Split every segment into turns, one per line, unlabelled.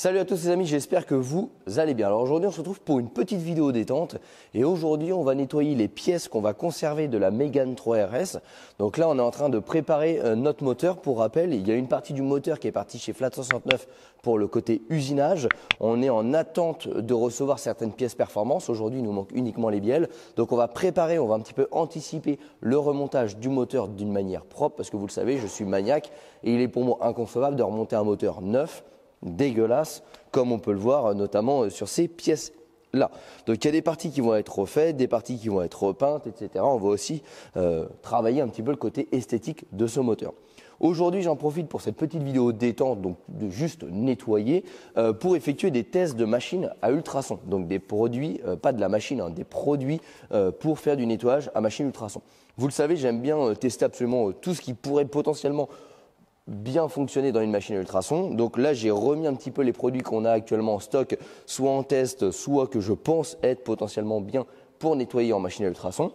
Salut à tous les amis, j'espère que vous allez bien. Alors aujourd'hui on se retrouve pour une petite vidéo détente et aujourd'hui on va nettoyer les pièces qu'on va conserver de la Mégane 3 RS. Donc là on est en train de préparer notre moteur. Pour rappel, il y a une partie du moteur qui est partie chez Flat 69 pour le côté usinage. On est en attente de recevoir certaines pièces performance. Aujourd'hui il nous manque uniquement les bielles. Donc on va préparer, on va un petit peu anticiper le remontage du moteur d'une manière propre parce que vous le savez, je suis maniaque et il est pour moi inconcevable de remonter un moteur neuf, dégueulasse, comme on peut le voir notamment sur ces pièces là. Donc il y a des parties qui vont être refaites, des parties qui vont être repeintes, etc. On va aussi travailler un petit peu le côté esthétique de ce moteur. Aujourd'hui j'en profite pour cette petite vidéo détente, donc de juste nettoyer, pour effectuer des tests de machines à ultrasons. Donc des produits, pas de la machine, hein, des produits pour faire du nettoyage à machine ultrason. Vous le savez, j'aime bien tester absolument tout ce qui pourrait potentiellement bien fonctionner dans une machine à ultrasons. Donc là j'ai remis un petit peu les produits qu'on a actuellement en stock, soit en test, soit que je pense être potentiellement bien pour nettoyer en machine à ultrasons.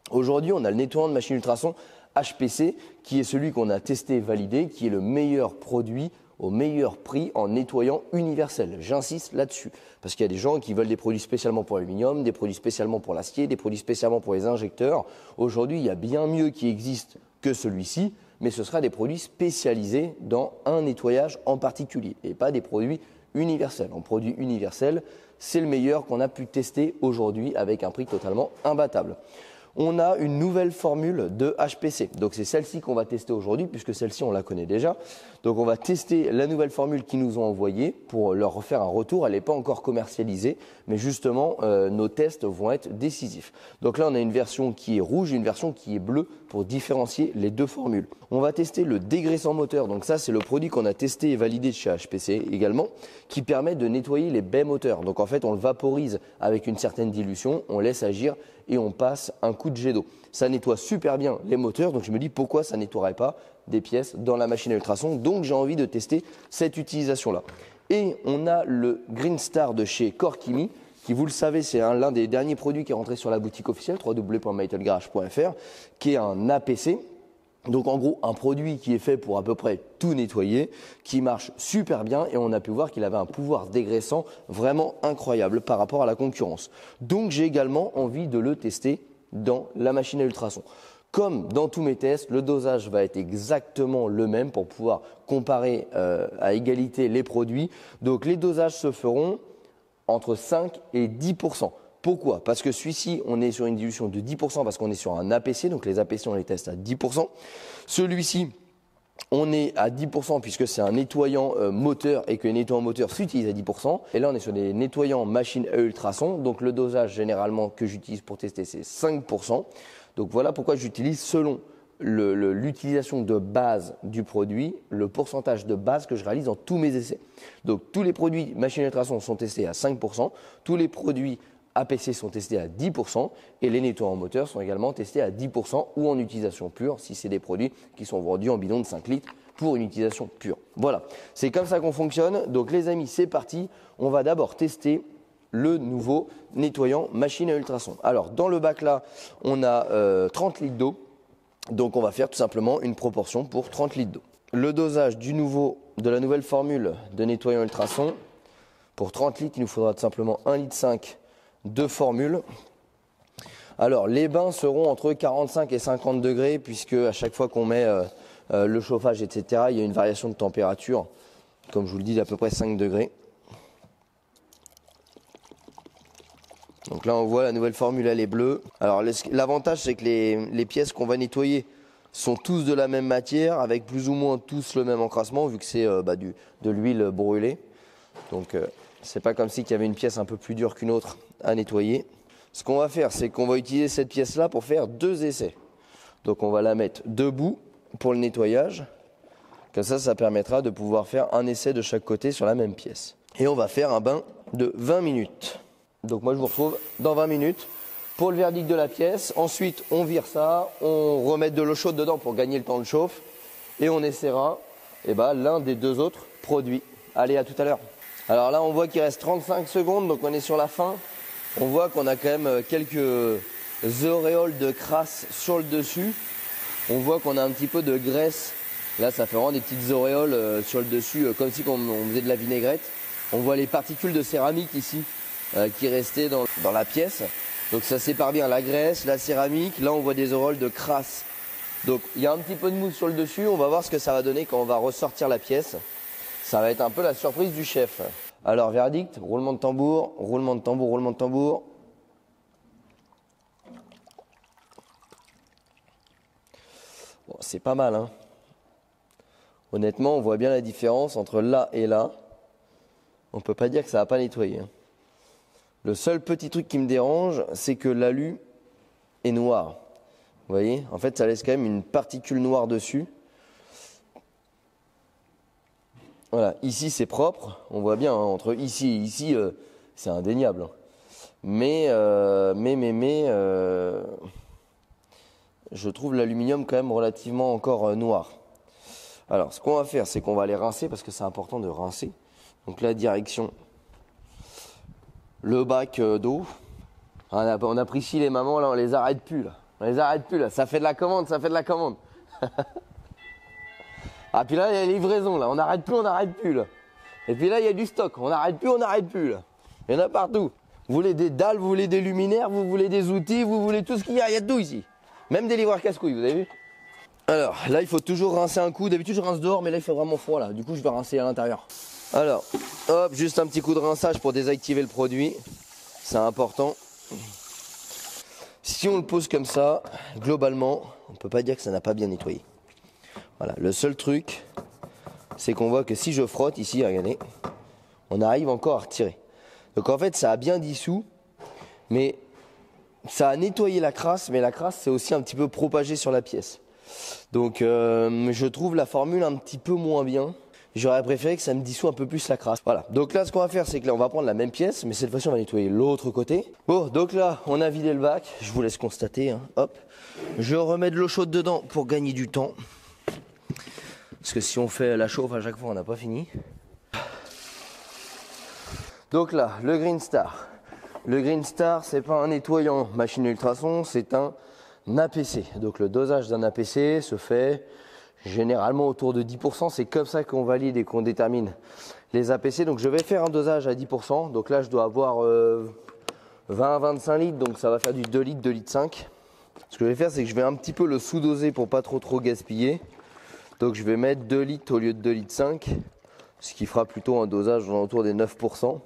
Aujourd'hui on a le nettoyant de machine ultrasons HPC qui est celui qu'on a testé et validé, qui est le meilleur produit au meilleur prix en nettoyant universel. J'insiste là-dessus parce qu'il y a des gens qui veulent des produits spécialement pour l'aluminium, des produits spécialement pour l'acier, des produits spécialement pour les injecteurs. Aujourd'hui il y a bien mieux qui existe que celui-ci, mais ce sera des produits spécialisés dans un nettoyage en particulier et pas des produits universels. En produit universel, c'est le meilleur qu'on a pu tester aujourd'hui avec un prix totalement imbattable. On a une nouvelle formule de HPC. Donc c'est celle-ci qu'on va tester aujourd'hui puisque celle-ci on la connaît déjà. Donc on va tester la nouvelle formule qu'ils nous ont envoyée pour leur refaire un retour. Elle n'est pas encore commercialisée, mais justement nos tests vont être décisifs. Donc là on a une version qui est rouge et une version qui est bleue pour différencier les deux formules. On va tester le dégraissant moteur. Donc ça c'est le produit qu'on a testé et validé chez HPC également, qui permet de nettoyer les baies moteurs. Donc en fait on le vaporise avec une certaine dilution, on laisse agir et on passe un coup de jet d'eau. Ça nettoie super bien les moteurs, donc je me dis pourquoi ça ne nettoierait pas des pièces dans la machine à ultrasons. Donc j'ai envie de tester cette utilisation-là. Et on a le Green Star de chez Corkimi, qui vous le savez c'est l'un des derniers produits qui est rentré sur la boutique officielle www.metalgarage.fr, qui est un APC. Donc en gros un produit qui est fait pour à peu près tout nettoyer, qui marche super bien et on a pu voir qu'il avait un pouvoir dégraissant vraiment incroyable par rapport à la concurrence. Donc j'ai également envie de le tester dans la machine à ultrasons. Comme dans tous mes tests, le dosage va être exactement le même pour pouvoir comparer à égalité les produits. Donc les dosages se feront entre 5 et 10%. Pourquoi? Parce que celui-ci, on est sur une dilution de 10% parce qu'on est sur un APC, donc les APC on les teste à 10%. Celui-ci, on est à 10% puisque c'est un nettoyant moteur et que les nettoyants moteurs s'utilisent à 10%. Et là, on est sur des nettoyants machine à ultrasons. Donc le dosage généralement que j'utilise pour tester, c'est 5%. Donc voilà pourquoi j'utilise selon l'utilisation de base du produit, le pourcentage de base que je réalise dans tous mes essais. Donc tous les produits machine à ultrasons sont testés à 5%, tous les produits APC sont testés à 10% et les nettoyants moteurs sont également testés à 10% ou en utilisation pure si c'est des produits qui sont vendus en bidon de 5 litres pour une utilisation pure. Voilà, c'est comme ça qu'on fonctionne. Donc les amis, c'est parti. On va d'abord tester le nouveau nettoyant machine à ultrasons. Alors dans le bac là, on a 30 litres d'eau. Donc on va faire tout simplement une proportion pour 30 litres d'eau. Le dosage de la nouvelle formule de nettoyant ultrasons, pour 30 litres, il nous faudra tout simplement 1,5 litre de formule. Alors les bains seront entre 45 et 50 degrés puisque à chaque fois qu'on met le chauffage, etc., il y a une variation de température, comme je vous le dis, d'à peu près 5 degrés. Donc là on voit la nouvelle formule, elle est bleue. Alors l'avantage c'est que les pièces qu'on va nettoyer sont tous de la même matière avec plus ou moins tous le même encrassement vu que c'est de l'huile brûlée. Donc c'est pas comme si il y avait une pièce un peu plus dure qu'une autre à nettoyer. Ce qu'on va faire c'est qu'on va utiliser cette pièce là pour faire deux essais. Donc on va la mettre debout pour le nettoyage. Comme ça permettra de pouvoir faire un essai de chaque côté sur la même pièce. Et on va faire un bain de 20 minutes. Donc moi je vous retrouve dans 20 minutes pour le verdict de la pièce. Ensuite on vire ça, on remet de l'eau chaude dedans pour gagner le temps de chauffe et on essaiera l'un des deux autres produits. Allez, à tout à l'heure. Alors là on voit qu'il reste 35 secondes, donc on est sur la fin. On voit qu'on a quand même quelques auréoles de crasse sur le dessus. On voit qu'on a un petit peu de graisse. Là ça fait vraiment des petites auréoles sur le dessus comme si on faisait de la vinaigrette. On voit les particules de céramique ici qui restaient dans la pièce. Donc ça sépare bien la graisse, la céramique. Là on voit des auréoles de crasse. Donc il y a un petit peu de mousse sur le dessus. On va voir ce que ça va donner quand on va ressortir la pièce. Ça va être un peu la surprise du chef. Alors verdict, roulement de tambour, roulement de tambour, roulement de tambour. Bon, c'est pas mal, hein. Honnêtement, on voit bien la différence entre là et là. On peut pas dire que ça va pas nettoyer, hein. Le seul petit truc qui me dérange, c'est que l'alu est noir. Vous voyez, en fait, ça laisse quand même une particule noire dessus. Voilà, ici c'est propre, on voit bien, hein, entre ici et ici, c'est indéniable. Hein. Mais je trouve l'aluminium quand même relativement encore noir. Alors, ce qu'on va faire, c'est qu'on va les rincer, parce que c'est important de rincer. Donc la direction, le bac d'eau. On a pris ici les mamans, là, on les arrête plus, là. On les arrête plus, là. Ça fait de la commande, ça fait de la commande. Ah, puis là, il y a les livraisons, là. On n'arrête plus, là. Et puis là, il y a du stock. On n'arrête plus, là. Il y en a partout. Vous voulez des dalles, vous voulez des luminaires, vous voulez des outils, vous voulez tout ce qu'il y a. Il y a de tout ici. Même des livreurs casse-couilles, vous avez vu? Alors, là, il faut toujours rincer un coup. D'habitude, je rince dehors, mais là, il fait vraiment froid, là. Du coup, je vais rincer à l'intérieur. Alors, hop, juste un petit coup de rinçage pour désactiver le produit. C'est important. Si on le pose comme ça, globalement, on ne peut pas dire que ça n'a pas bien nettoyé. Voilà, le seul truc, c'est qu'on voit que si je frotte ici, regardez, on arrive encore à retirer. Donc en fait, ça a bien dissous, mais ça a nettoyé la crasse, mais la crasse s'est aussi un petit peu propagée sur la pièce. Donc je trouve la formule un petit peu moins bien. J'aurais préféré que ça me dissout un peu plus la crasse. Voilà, donc là ce qu'on va faire, c'est que là on va prendre la même pièce, mais cette fois-ci on va nettoyer l'autre côté. Bon, donc là on a vidé le bac, je vous laisse constater, hein. Hop. Je remets de l'eau chaude dedans pour gagner du temps. Parce que si on fait la chauffe à chaque fois, on n'a pas fini. Donc là, le Green Star. Le Green Star, c'est pas un nettoyant machine ultrason, c'est un APC. Donc le dosage d'un APC se fait généralement autour de 10%. C'est comme ça qu'on valide et qu'on détermine les APC. Donc je vais faire un dosage à 10%. Donc là, je dois avoir 20 à 25 litres. Donc ça va faire du 2 litres, 2 litres 5. Ce que je vais faire, c'est que je vais un petit peu le sous-doser pour pas trop gaspiller. Donc je vais mettre 2 litres au lieu de 2 litres 5. Ce qui fera plutôt un dosage autour des 9%.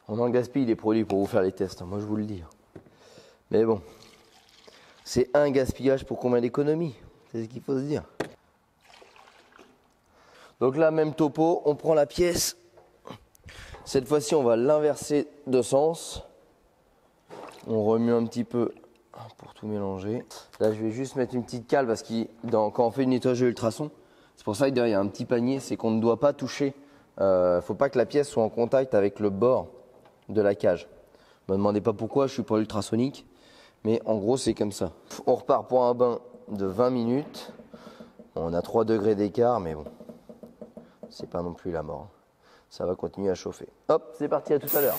On en gaspille les produits pour vous faire les tests, moi je vous le dis. Mais bon, c'est un gaspillage pour combien d'économies? C'est ce qu'il faut se dire. Donc là, même topo, on prend la pièce. Cette fois-ci, on va l'inverser de sens. On remue un petit peu pour tout mélanger. Là, je vais juste mettre une petite cale parce que quand on fait une nettoyage de ultrason, c'est pour ça que derrière, il y a un petit panier, c'est qu'on ne doit pas toucher. Faut pas que la pièce soit en contact avec le bord de la cage. Ne me demandez pas pourquoi, je suis pas ultrasonique, mais en gros c'est comme ça. On repart pour un bain de 20 minutes. On a 3 degrés d'écart, mais bon, c'est pas non plus la mort. Ça va continuer à chauffer. Hop, c'est parti, à tout à l'heure.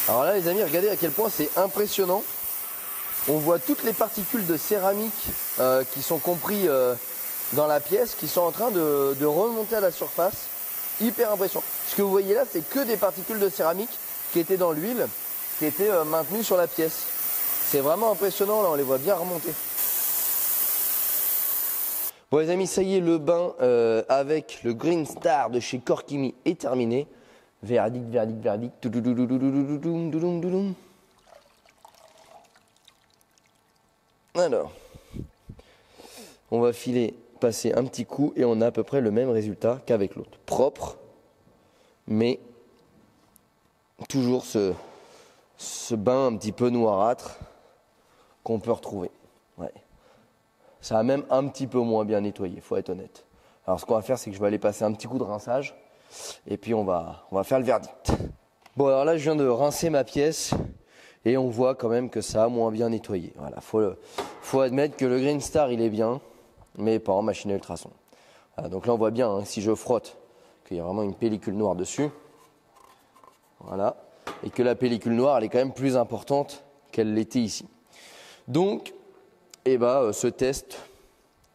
Alors là les amis, regardez à quel point c'est impressionnant. On voit toutes les particules de céramique qui sont comprises dans la pièce, qui sont en train de remonter à la surface. Hyper impressionnant. Ce que vous voyez là, c'est que des particules de céramique qui étaient dans l'huile, qui étaient maintenues sur la pièce. C'est vraiment impressionnant, là on les voit bien remonter. Bon les amis, ça y est, le bain avec le Green Star de chez Corkimi est terminé. Verdict, verdict, verdict. Alors, on va passer un petit coup et on a à peu près le même résultat qu'avec l'autre. Propre, mais toujours ce bain un petit peu noirâtre qu'on peut retrouver. Ouais. Ça a même un petit peu moins bien nettoyé, faut être honnête. Alors ce qu'on va faire, c'est que je vais aller passer un petit coup de rinçage et puis on va faire le verdict. Bon alors là, je viens de rincer ma pièce et on voit quand même que ça a moins bien nettoyé. Voilà, faut admettre que le Green Star, il est bien, mais pas en machine à ultrason. Voilà, donc là, on voit bien, hein, si je frotte, qu'il y a vraiment une pellicule noire dessus. Voilà. Et que la pellicule noire, elle est quand même plus importante qu'elle l'était ici. Donc, ce test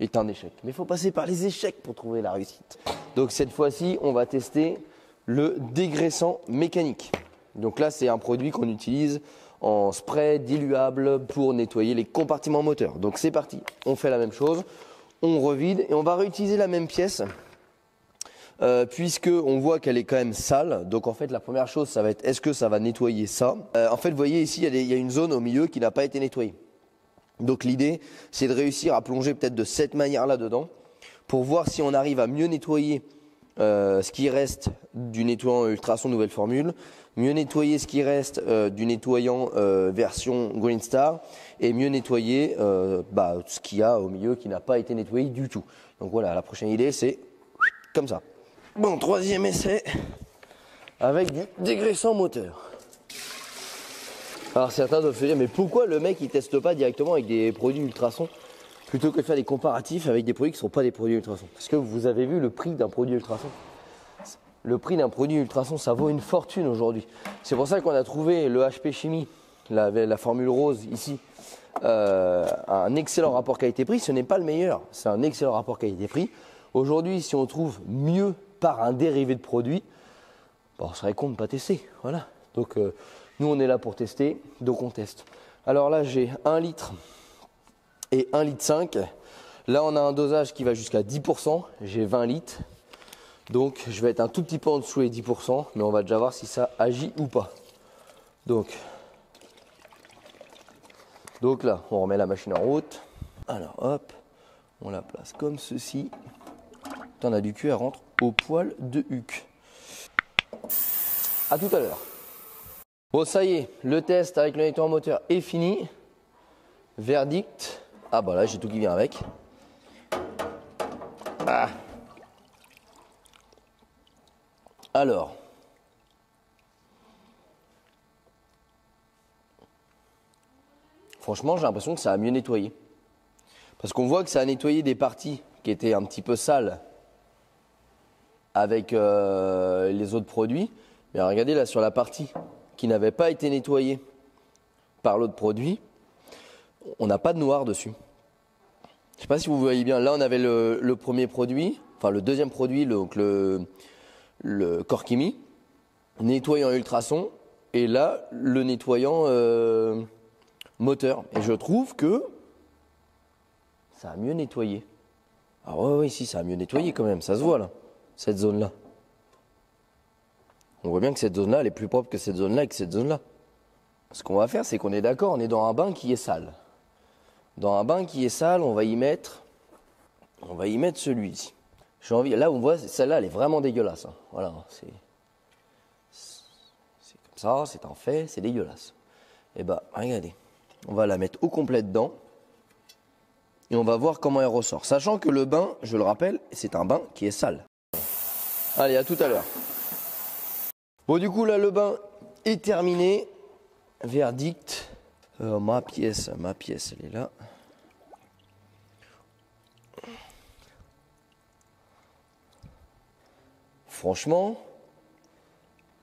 est un échec. Mais il faut passer par les échecs pour trouver la réussite. Donc cette fois-ci, on va tester le dégraissant mécanique. Donc là, c'est un produit qu'on utilise en spray diluable pour nettoyer les compartiments moteurs. Donc c'est parti, on fait la même chose, on revide et on va réutiliser la même pièce puisque on voit qu'elle est quand même sale. Donc en fait, la première chose, ça va être est-ce que ça va nettoyer ça. En fait, vous voyez ici, il y a une zone au milieu qui n'a pas été nettoyée. Donc l'idée, c'est de réussir à plonger peut-être de cette manière-là dedans pour voir si on arrive à mieux nettoyer ce qui reste du nettoyant Ultrason nouvelle formule, mieux nettoyer ce qui reste du nettoyant version Green Star et mieux nettoyer ce qu'il y a au milieu qui n'a pas été nettoyé du tout. Donc voilà, la prochaine idée c'est comme ça. Bon, troisième essai avec du dégraissant moteur. Alors certains doivent se dire mais pourquoi le mec il teste pas directement avec des produits Ultrason plutôt que de faire des comparatifs avec des produits qui ne sont pas des produits Ultrason? Parce que vous avez vu le prix d'un produit Ultrason. Le prix d'un produit Ultrason, ça vaut une fortune aujourd'hui. C'est pour ça qu'on a trouvé le HP Chimie, la formule rose ici, un excellent rapport qualité-prix. Ce n'est pas le meilleur, c'est un excellent rapport qualité-prix. Aujourd'hui, si on trouve mieux par un dérivé de produit, on serait con de ne pas tester. Voilà. Donc nous, on est là pour tester, donc on teste. Alors là, j'ai 1 litre et 1,5 litre. Là, on a un dosage qui va jusqu'à 10%. J'ai 20 litres. Donc, je vais être un tout petit peu en dessous des 10%, mais on va déjà voir si ça agit ou pas. Donc là, on remet la machine en route. Alors, hop, on la place comme ceci. T'en as du cul, elle rentre au poil de huc. À tout à l'heure. Bon, ça y est, le test avec le nettoyant moteur est fini. Verdict. Ah bah là, j'ai tout qui vient avec. Ah. Alors. Franchement, j'ai l'impression que ça a mieux nettoyé. Parce qu'on voit que ça a nettoyé des parties qui étaient un petit peu sales avec les autres produits. Mais regardez là sur la partie qui n'avait pas été nettoyée par l'autre produit, on n'a pas de noir dessus. Je ne sais pas si vous voyez bien. Là, on avait le premier produit, enfin le deuxième produit, donc le Corkimi, nettoyant Ultrason, et là, le nettoyant moteur. Et je trouve que ça a mieux nettoyé. Ah oui, si, ça a mieux nettoyé quand même, ça se voit là, cette zone-là. On voit bien que cette zone-là, elle est plus propre que cette zone-là et que cette zone-là. Ce qu'on va faire, c'est qu'on est d'accord, on est dans un bain qui est sale. Dans un bain qui est sale, on va y mettre celui-ci. J'ai envie, là on voit, celle-là, elle est vraiment dégueulasse. Hein. Voilà, c'est comme ça, c'est un fait, c'est dégueulasse. Et bah, regardez, on va la mettre au complet dedans. Et on va voir comment elle ressort. Sachant que le bain, je le rappelle, c'est un bain qui est sale. Allez, à tout à l'heure. Bon, du coup, là, le bain est terminé. Verdict. Ma pièce, elle est là. Franchement,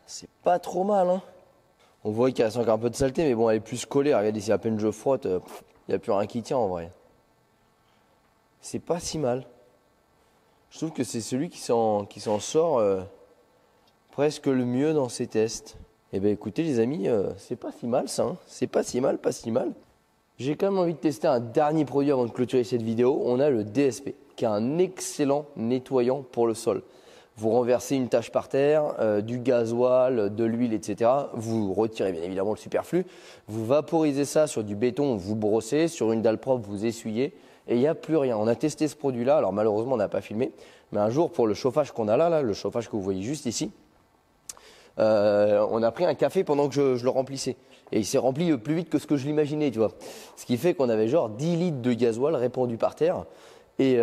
c'est pas trop mal. Hein. On voit qu'il reste encore un peu de saleté, mais bon, elle est plus collée. Regardez, si à peine je frotte, il n'y a plus rien qui tient en vrai. C'est pas si mal. Je trouve que c'est celui qui s'en sort presque le mieux dans ses tests. Eh bien écoutez les amis, c'est pas si mal ça. Hein. C'est pas si mal, pas si mal. J'ai quand même envie de tester un dernier produit avant de clôturer cette vidéo. On a le DSP, qui est un excellent nettoyant pour le sol. Vous renversez une tâche par terre, du gasoil, de l'huile, etc. Vous retirez bien évidemment le superflu. Vous vaporisez ça sur du béton, vous brossez. Sur une dalle propre, vous essuyez. Et il n'y a plus rien. On a testé ce produit-là. Alors malheureusement, on n'a pas filmé. Mais un jour, pour le chauffage qu'on a là, le chauffage que vous voyez juste ici, on a pris un café pendant que je le remplissais. Et il s'est rempli plus vite que ce que je l'imaginais, tu vois. Ce qui fait qu'on avait genre 10 litres de gasoil répandu par terre. Et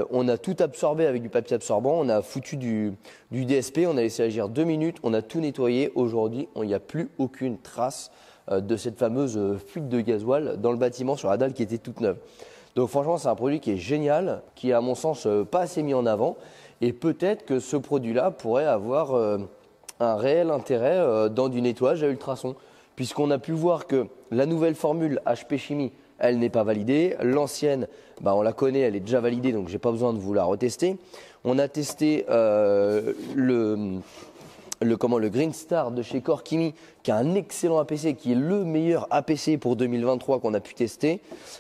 on a tout absorbé avec du papier absorbant. On a foutu du DSP. On a laissé agir 2 minutes. On a tout nettoyé. Aujourd'hui, il n'y a plus aucune trace de cette fameuse fuite de gasoil dans le bâtiment sur la dalle qui était toute neuve. Donc franchement, c'est un produit qui est génial, qui est à mon sens pas assez mis en avant. Et peut-être que ce produit-là pourrait avoir un réel intérêt dans du nettoyage à ultrasons. Puisqu'on a pu voir que la nouvelle formule HP Chimie, elle n'est pas validée. L'ancienne, bah, on la connaît, elle est déjà validée, donc j'ai pas besoin de vous la retester. On a testé le Green Star de chez Corkimi, qui a un excellent APC, qui est le meilleur APC pour 2023 qu'on a pu tester.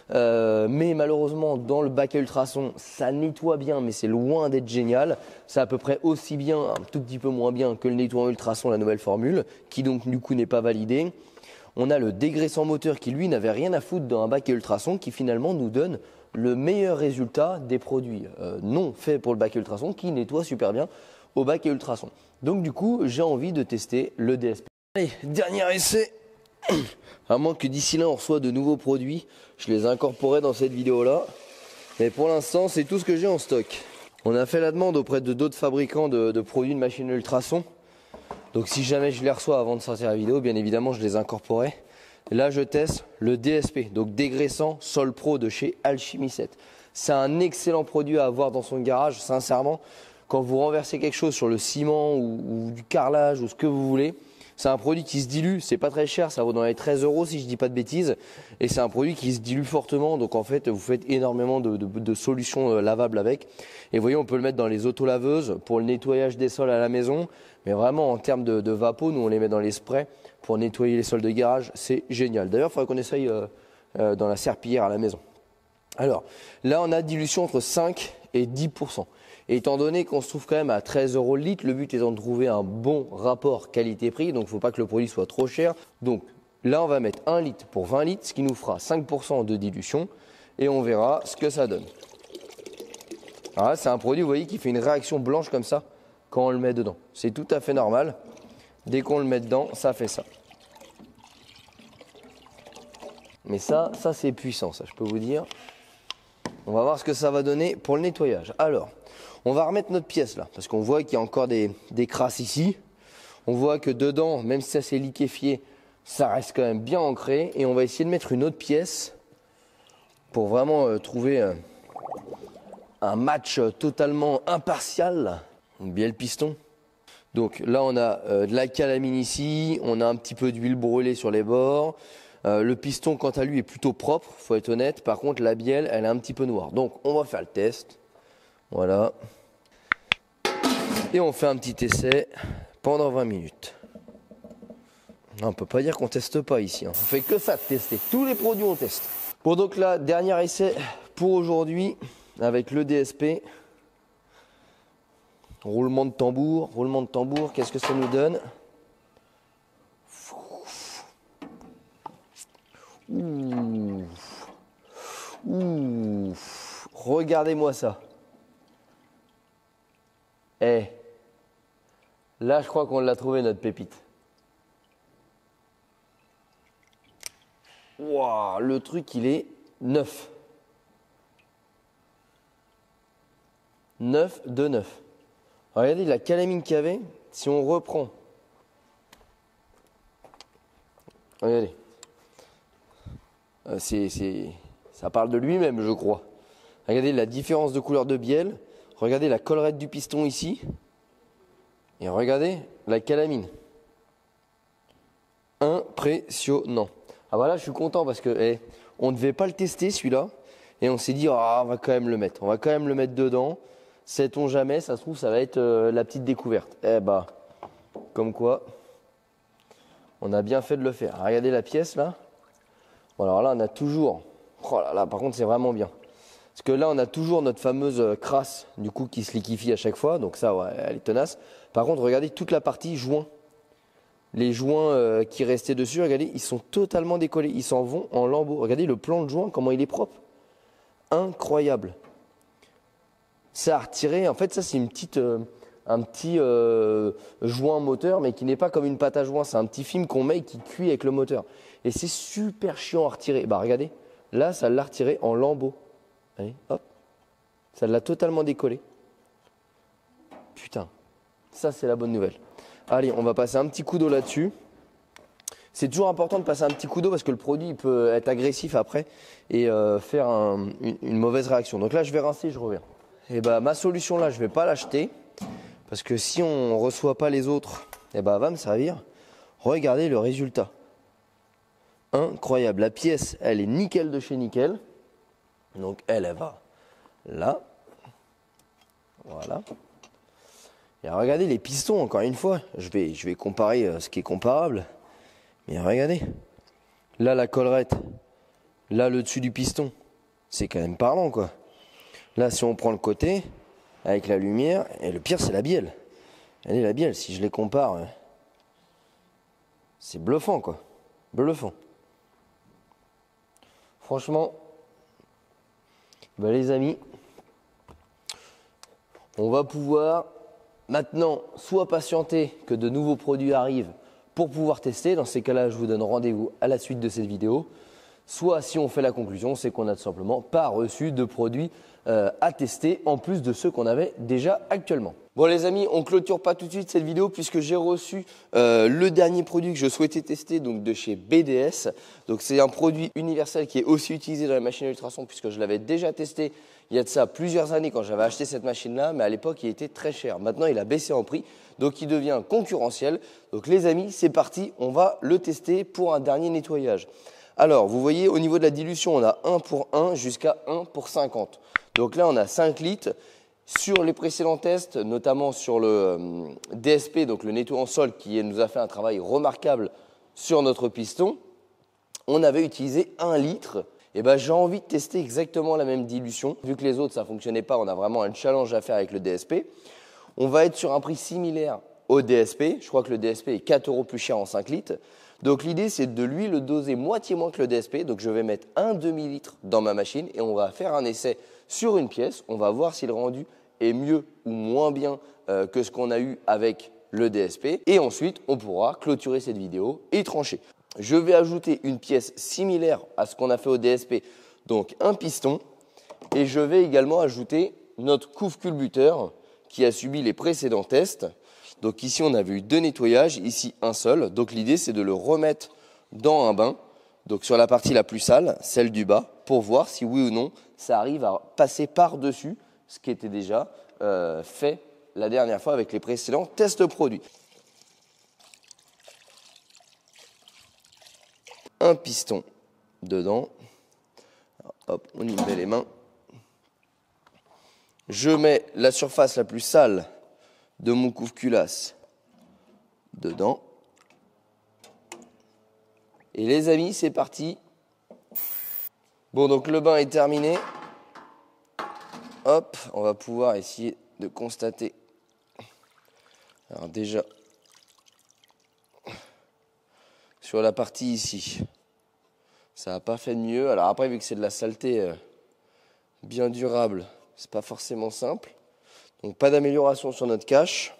Mais malheureusement, dans le bac à ultrasons, ça nettoie bien, mais c'est loin d'être génial. C'est à peu près aussi bien, un tout petit peu moins bien que le nettoyant ultrason, la nouvelle formule, qui donc du coup n'est pas validée. On a le dégraissant moteur qui lui n'avait rien à foutre dans un bac à ultrasons, qui finalement nous donne le meilleur résultat des produits non faits pour le bac à ultrasons, qui nettoient super bien au bac à ultrasons. Donc du coup, j'ai envie de tester le DSP. Allez, dernier essai. À moins que d'ici là on reçoit de nouveaux produits, je les incorporerai dans cette vidéo là. Mais pour l'instant, c'est tout ce que j'ai en stock. On a fait la demande auprès de d'autres fabricants de produits de machines ultrasons. Donc si jamais je les reçois avant de sortir la vidéo, bien évidemment je les incorporerai. Là je teste le DSP, donc dégraissant Sol Pro de chez Alchemy 7. C'est un excellent produit à avoir dans son garage, sincèrement. Quand vous renversez quelque chose sur le ciment ou du carrelage ou ce que vous voulez, c'est un produit qui se dilue, c'est pas très cher, ça vaut dans les 13 € si je dis pas de bêtises. Et c'est un produit qui se dilue fortement, donc en fait vous faites énormément de solutions lavables avec. Et vous voyez, on peut le mettre dans les autolaveuses pour le nettoyage des sols à la maison. Mais vraiment en termes de vapeau, nous on les met dans les sprays pour nettoyer les sols de garage, c'est génial. D'ailleurs, il faudrait qu'on essaye dans la serpillière à la maison. Alors, là on a dilution entre 5 et 10%. Et étant donné qu'on se trouve quand même à 13 € le litre, le but étant de trouver un bon rapport qualité-prix, donc il ne faut pas que le produit soit trop cher. Donc là, on va mettre 1 litre pour 20 litres, ce qui nous fera 5% de dilution, et on verra ce que ça donne. Alors là, c'est un produit, vous voyez, qui fait une réaction blanche comme ça quand on le met dedans. C'est tout à fait normal. Dès qu'on le met dedans, ça fait ça. Mais ça c'est puissant, ça, je peux vous dire. On va voir ce que ça va donner pour le nettoyage. Alors, on va remettre notre pièce là, parce qu'on voit qu'il y a encore des crasses ici. On voit que dedans, même si ça s'est liquéfié, ça reste quand même bien ancré. Et on va essayer de mettre une autre pièce pour vraiment trouver un match totalement impartial. Bien le piston. Donc là, on a de la calamine ici, on a un petit peu d'huile brûlée sur les bords. Le piston, quant à lui, est plutôt propre, faut être honnête. Par contre, la bielle, elle est un petit peu noire. Donc, on va faire le test. Voilà. Et on fait un petit essai pendant 20 minutes. Non, on peut pas dire qu'on teste pas ici. On fait que ça de tester. Tous les produits, on teste. Bon, donc là, dernier essai pour aujourd'hui avec le DSP. Roulement de tambour, qu'est-ce que ça nous donne? Ouh. Ouh. Regardez-moi ça. Eh, là je crois qu'on l'a trouvé notre pépite. Waouh, le truc il est neuf. 9 de 9. Regardez la calamine qu'il y avait, si on reprend. Regardez. Ça parle de lui-même, je crois. Regardez la différence de couleur de bielle. Regardez la collerette du piston ici. Et regardez la calamine. Impressionnant. Ah voilà, je suis content parce que on ne devait pas le tester celui-là. Et on s'est dit, on va quand même le mettre. On va quand même le mettre dedans. Sait-on jamais, ça se trouve, ça va être la petite découverte. Eh bah, comme quoi, on a bien fait de le faire. Regardez la pièce là. Bon, alors là, on a toujours. Oh là là, par contre, c'est vraiment bien. Parce que là, on a toujours notre fameuse crasse, du coup, qui se liquéfie à chaque fois. Donc ça, ouais, elle est tenace. Par contre, regardez toute la partie joint. Les joints qui restaient dessus, regardez, ils sont totalement décollés. Ils s'en vont en lambeaux. Regardez le plan de joint, comment il est propre. Incroyable. Ça a retiré, en fait ça c'est un petit joint moteur, mais qui n'est pas comme une pâte à joint, c'est un petit film qu'on met et qui cuit avec le moteur. Et c'est super chiant à retirer. Bah regardez, là ça l'a retiré en lambeaux. Allez, hop, ça l'a totalement décollé. Putain, ça c'est la bonne nouvelle. Allez, on va passer un petit coup d'eau là-dessus. C'est toujours important de passer un petit coup d'eau parce que le produit il peut être agressif après et faire une mauvaise réaction. Donc là je vais rincer et je reviens. Et bah ma solution là, je vais pas l'acheter parce que si on reçoit pas les autres, et bah va me servir. Regardez le résultat. incroyable. La pièce, elle est nickel de chez nickel. Donc elle va là. Voilà. Et regardez les pistons, encore une fois. Je vais comparer ce qui est comparable. Mais regardez. Là, la collerette. Là, le dessus du piston. C'est quand même parlant, quoi. Là, si on prend le côté, avec la lumière, et le pire, c'est la bielle. Regardez la bielle, si je les compare, c'est bluffant, quoi. Bluffant. Franchement, les amis, on va pouvoir maintenant soit patienter que de nouveaux produits arrivent pour pouvoir tester. Dans ces cas-là, je vous donne rendez-vous à la suite de cette vidéo. Soit si on fait la conclusion, c'est qu'on n'a tout simplement pas reçu de produits à tester en plus de ceux qu'on avait déjà actuellement. Bon les amis, on clôture pas tout de suite cette vidéo puisque j'ai reçu le dernier produit que je souhaitais tester, donc de chez BDS. Donc c'est un produit universel qui est aussi utilisé dans les machines à ultrasons puisque je l'avais déjà testé il y a de ça plusieurs années quand j'avais acheté cette machine-là, mais à l'époque il était très cher. Maintenant il a baissé en prix, donc il devient concurrentiel. Donc les amis, c'est parti, on va le tester pour un dernier nettoyage. Alors, vous voyez, au niveau de la dilution, on a 1 pour 1 jusqu'à 1 pour 50. Donc là, on a 5 litres. Sur les précédents tests, notamment sur le DSP, donc le nettoyant sol, qui nous a fait un travail remarquable sur notre piston, on avait utilisé 1 litre. Et ben, j'ai envie de tester exactement la même dilution. Vu que les autres, ça ne fonctionnait pas, on a vraiment un challenge à faire avec le DSP. On va être sur un prix similaire au DSP. Je crois que le DSP est 4 € plus cher en 5 litres. Donc l'idée, c'est de lui le doser moitié moins que le DSP. Donc je vais mettre un demi-litre dans ma machine et on va faire un essai sur une pièce. On va voir si le rendu est mieux ou moins bien que ce qu'on a eu avec le DSP. Et ensuite, on pourra clôturer cette vidéo et trancher. Je vais ajouter une pièce similaire à ce qu'on a fait au DSP, donc un piston. Et je vais également ajouter notre couve culbuteur qui a subi les précédents tests. Donc ici, on avait eu 2 nettoyages, ici un seul. Donc l'idée, c'est de le remettre dans un bain, donc sur la partie la plus sale, celle du bas, pour voir si oui ou non, ça arrive à passer par-dessus ce qui était déjà fait la dernière fois avec les précédents tests produits. Un piston dedans. Alors, hop, on y met les mains. Je mets la surface la plus sale de mon couve-culasse dedans. Et les amis, c'est parti. Bon, donc le bain est terminé. Hop, on va pouvoir essayer de constater. Alors déjà, sur la partie ici, ça n'a pas fait de mieux. Alors après, vu que c'est de la saleté bien durable, c'est pas forcément simple. Donc pas d'amélioration sur notre cache.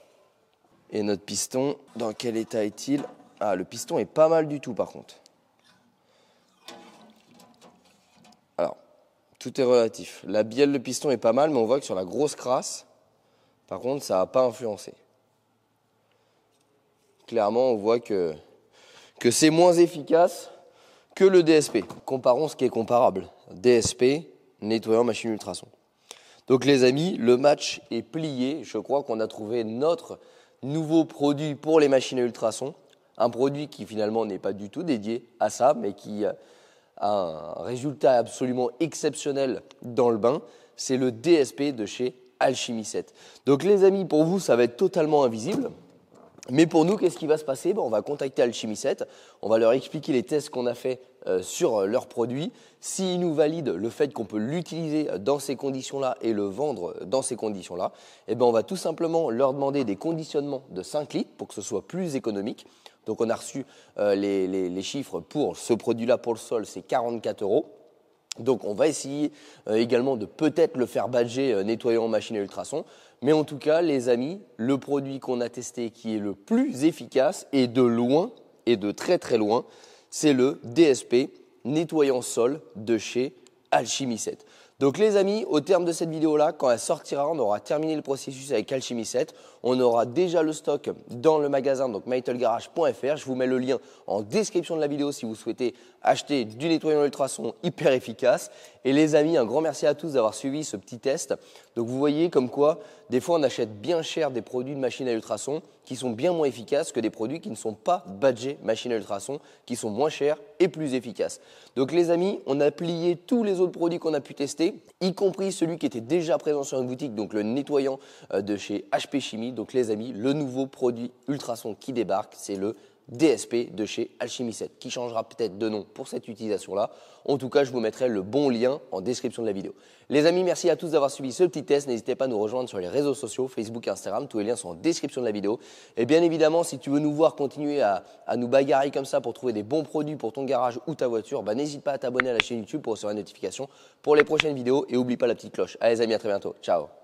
Et notre piston, dans quel état est-il? Ah, le piston est pas mal du tout par contre. Alors, tout est relatif. La bielle de piston est pas mal, mais on voit que sur la grosse crasse, par contre, ça n'a pas influencé. Clairement, on voit que c'est moins efficace que le DSP. Comparons ce qui est comparable. DSP, nettoyant machine ultrason. Donc les amis, le match est plié. Je crois qu'on a trouvé notre nouveau produit pour les machines à ultrasons. Un produit qui finalement n'est pas du tout dédié à ça, mais qui a un résultat absolument exceptionnel dans le bain. C'est le DSP de chez Alchimie 7. Donc les amis, pour vous, ça va être totalement invisible. Mais pour nous, qu'est-ce qui va se passer? On va contacter Alchimie 7, on va leur expliquer les tests qu'on a fait sur leurs produits. S'ils nous valident le fait qu'on peut l'utiliser dans ces conditions-là et le vendre dans ces conditions-là, on va tout simplement leur demander des conditionnements de 5 litres pour que ce soit plus économique. Donc on a reçu les chiffres pour ce produit-là pour le sol, c'est 44 €. Donc on va essayer également de peut-être le faire badger nettoyant machine à ultrasons. Mais en tout cas, les amis, le produit qu'on a testé qui est le plus efficace et de loin, et de très très loin, c'est le DSP nettoyant sol de chez Alchimie 7. Donc les amis, au terme de cette vidéo-là, quand elle sortira, on aura terminé le processus avec Alchimie 7. On aura déjà le stock dans le magasin, donc mytlegarage.fr. Je vous mets le lien en description de la vidéo si vous souhaitez acheter du nettoyant ultrason hyper efficace. Et les amis, un grand merci à tous d'avoir suivi ce petit test. Donc vous voyez comme quoi, des fois on achète bien cher des produits de machine à ultrasons qui sont bien moins efficaces que des produits qui ne sont pas badgés machine à ultrasons, qui sont moins chers et plus efficaces. Donc les amis, on a plié tous les autres produits qu'on a pu tester, y compris celui qui était déjà présent sur une boutique, donc le nettoyant de chez HP Chimie. Donc les amis, le nouveau produit ultrason qui débarque, c'est le DSP de chez Alchimie 7, qui changera peut-être de nom pour cette utilisation-là. En tout cas, je vous mettrai le bon lien en description de la vidéo. Les amis, merci à tous d'avoir suivi ce petit test. N'hésitez pas à nous rejoindre sur les réseaux sociaux, Facebook et Instagram. Tous les liens sont en description de la vidéo. Et bien évidemment, si tu veux nous voir continuer à nous bagarrer comme ça pour trouver des bons produits pour ton garage ou ta voiture, n'hésite pas à t'abonner à la chaîne YouTube pour recevoir une notification pour les prochaines vidéos. Et n'oublie pas la petite cloche. Allez les amis, à très bientôt. Ciao.